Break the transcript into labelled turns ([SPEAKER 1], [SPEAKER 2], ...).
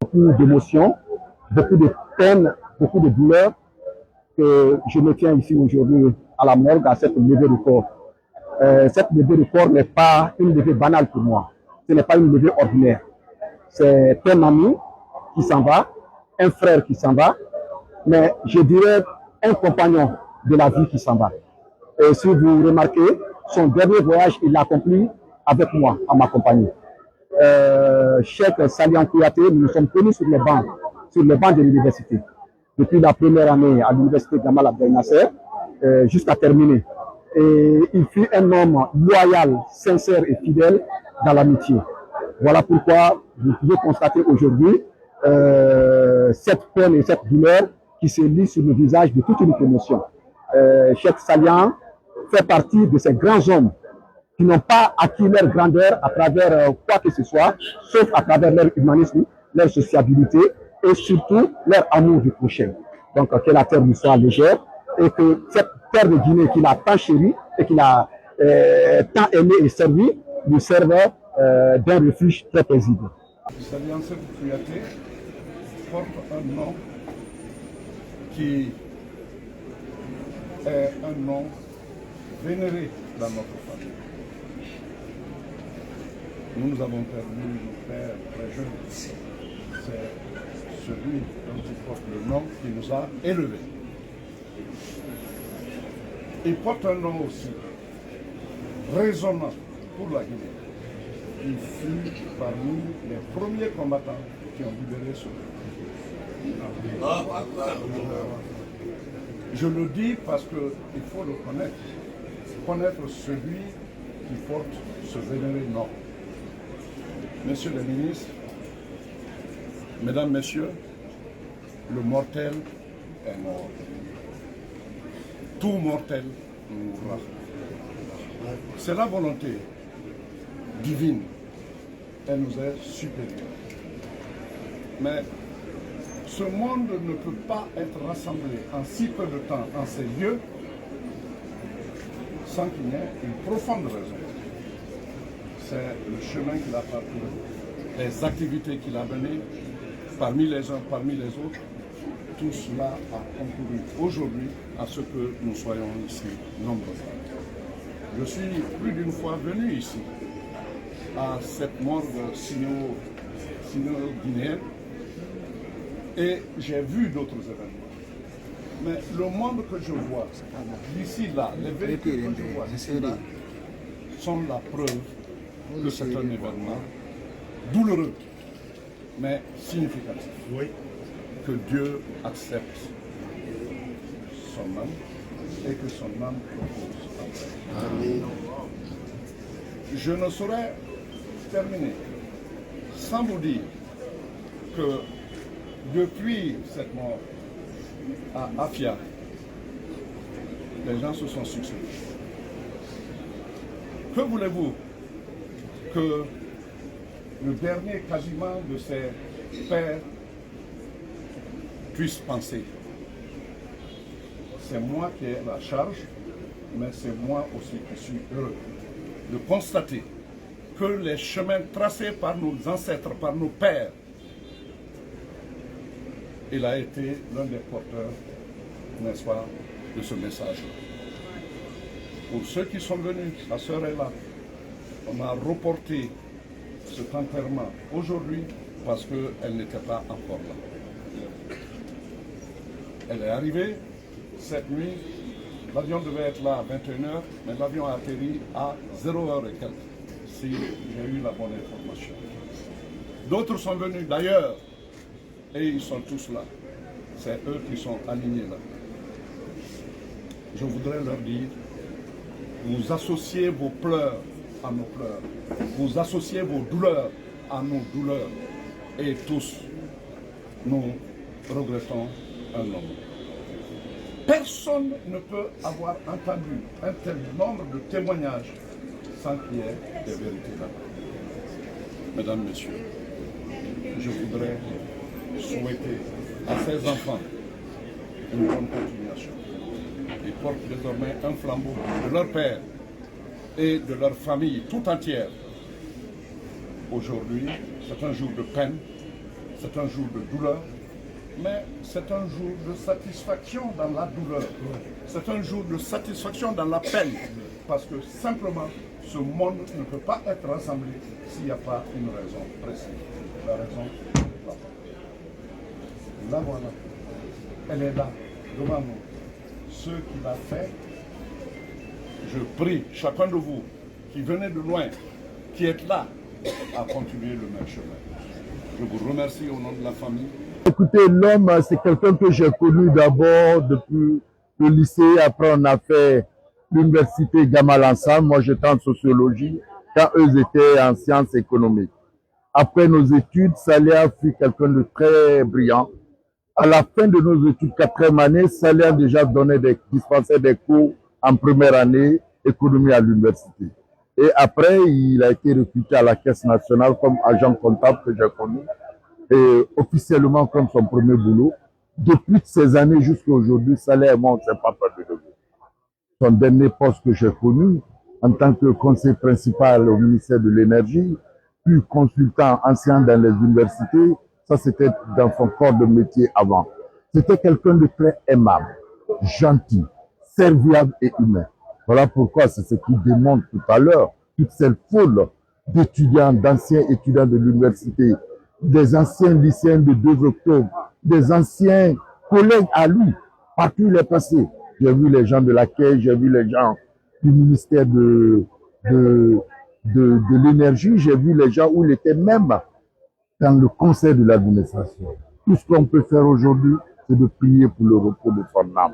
[SPEAKER 1] Beaucoup d'émotions, beaucoup de peine, beaucoup de douleur que je me tiens ici aujourd'hui à la morgue à cette levée de corps. Cette levée de corps n'est pas une levée banale pour moi. Ce n'est pas une levée ordinaire. C'est un ami qui s'en va, un frère qui s'en va, mais je dirais un compagnon de la vie qui s'en va. Et si vous remarquez, son dernier voyage, il l'a accompli avec moi, à ma compagnie. Cheikh Salian Kouyaté, nous nous sommes connus sur les bancs de l'université. Depuis la première année à l'université Gamal Abdel Nasser, jusqu'à terminer. Et il fut un homme loyal, sincère et fidèle dans l'amitié. Voilà pourquoi vous pouvez constater aujourd'hui cette peine et cette douleur qui se lit sur le visage de toute une commotion. Cheikh Salian fait partie de ces grands hommes qui n'ont pas acquis leur grandeur à travers quoi que ce soit, sauf à travers leur humanisme, leur sociabilité et surtout leur amour du prochain. Donc que la terre nous soit légère et que cette terre de Guinée qu'il a tant chérie et qu'il a tant aimé et servi lui serve d'un refuge très paisible.
[SPEAKER 2] Salian Kouyaté porte un nom qui est un nom vénéré dans notre famille. Nous avons perdu nos pères très jeunes. C'est celui dont il porte le nom qui nous a élevés. Il porte un nom aussi résonnant pour la Guinée. Il fut parmi les premiers combattants qui ont libéré ce pays. Je le dis parce qu'il faut le connaître celui qui porte ce vénéré nom. Messieurs les ministres, mesdames, messieurs, le mortel est mort. Tout mortel mourra. C'est la volonté divine. Elle nous est supérieure. Mais ce monde ne peut pas être rassemblé en si peu de temps en ces lieux sans qu'il y ait une profonde raison. C'est le chemin qu'il a parcouru, les activités qu'il a menées, parmi les uns, parmi les autres. Tout cela a concouru aujourd'hui à ce que nous soyons ici nombreux. Je suis plus d'une fois venu ici, à cette morgue sino-guinéenne, et j'ai vu d'autres événements. Mais le monde que je vois d'ici là, les véhicules que je vois d'ici là, sont la preuve que c'est un événement douloureux, mais significatif. Oui. Que Dieu accepte son âme et que son âme propose. Amen. Je ne saurais terminer sans vous dire que depuis cette mort à Afia, les gens se sont succédés. Que voulez-vous que le dernier quasiment de ses pères puisse penser? C'est moi qui ai la charge, mais c'est moi aussi qui suis heureux de constater que les chemins tracés par nos ancêtres, par nos pères, il a été l'un des porteurs, n'est-ce pas, de ce message-là. Pour ceux qui sont venus, ma sœur est là, on a reporté cet enterrement aujourd'hui parce qu'elle n'était pas encore là. Elle est arrivée cette nuit, l'avion devait être là à 21h, mais l'avion a atterri à 0h et quelques, si j'ai eu la bonne information. D'autres sont venus d'ailleurs, et ils sont tous là. C'est eux qui sont alignés là. Je voudrais leur dire, vous associez vos pleurs à nos pleurs, vous associez vos douleurs à nos douleurs, et tous, nous regrettons un homme. Personne ne peut avoir entendu un tel nombre de témoignages sans qu'il y ait des vérités là. Mesdames, Messieurs, je voudrais souhaiter à ces enfants une bonne continuation. Ils portent désormais un flambeau de leur père et de leur famille tout entière Aujourd'hui, c'est un jour de peine, c'est un jour de douleur, mais c'est un jour de satisfaction dans la douleur. C'est un jour de satisfaction dans la peine, parce que simplement, ce monde ne peut pas être rassemblé s'il n'y a pas une raison précise. La raison, là. La voilà. Elle est là, devant nous. Ceux qui l'ont fait, je prie chacun de vous qui venez de loin, qui êtes là, à continuer le même chemin. Je vous remercie au nom de la famille.
[SPEAKER 3] Écoutez, l'homme, c'est quelqu'un que j'ai connu d'abord depuis le lycée. Après, on a fait l'université Gamal ensemble. Moi, j'étais en sociologie quand eux étaient en sciences économiques. Après nos études, Salia fut quelqu'un de très brillant. À la fin de nos études, 4e année, Salia déjà dispensait des cours en première année, économie à l'université. Et après, il a été recruté à la Caisse nationale comme agent comptable que j'ai connu, et officiellement comme son premier boulot. Depuis ces années jusqu'à aujourd'hui, Salia et moi, on ne s'est pas perdu de vue. Son dernier poste que j'ai connu, en tant que conseiller principal au ministère de l'Énergie, puis consultant ancien dans les universités, ça c'était dans son corps de métier avant. C'était quelqu'un de très aimable, gentil, serviable et humain. Voilà pourquoi c'est ce qui démontre tout à l'heure, toute cette foule d'étudiants, d'anciens étudiants de l'université, des anciens lycéens de 2 octobre, des anciens collègues à lui, partout il est passé. J'ai vu les gens de la Caisse, j'ai vu les gens du ministère de l'énergie, j'ai vu les gens où il était même dans le conseil de l'administration. Tout ce qu'on peut faire aujourd'hui, c'est de prier pour le repos de son âme.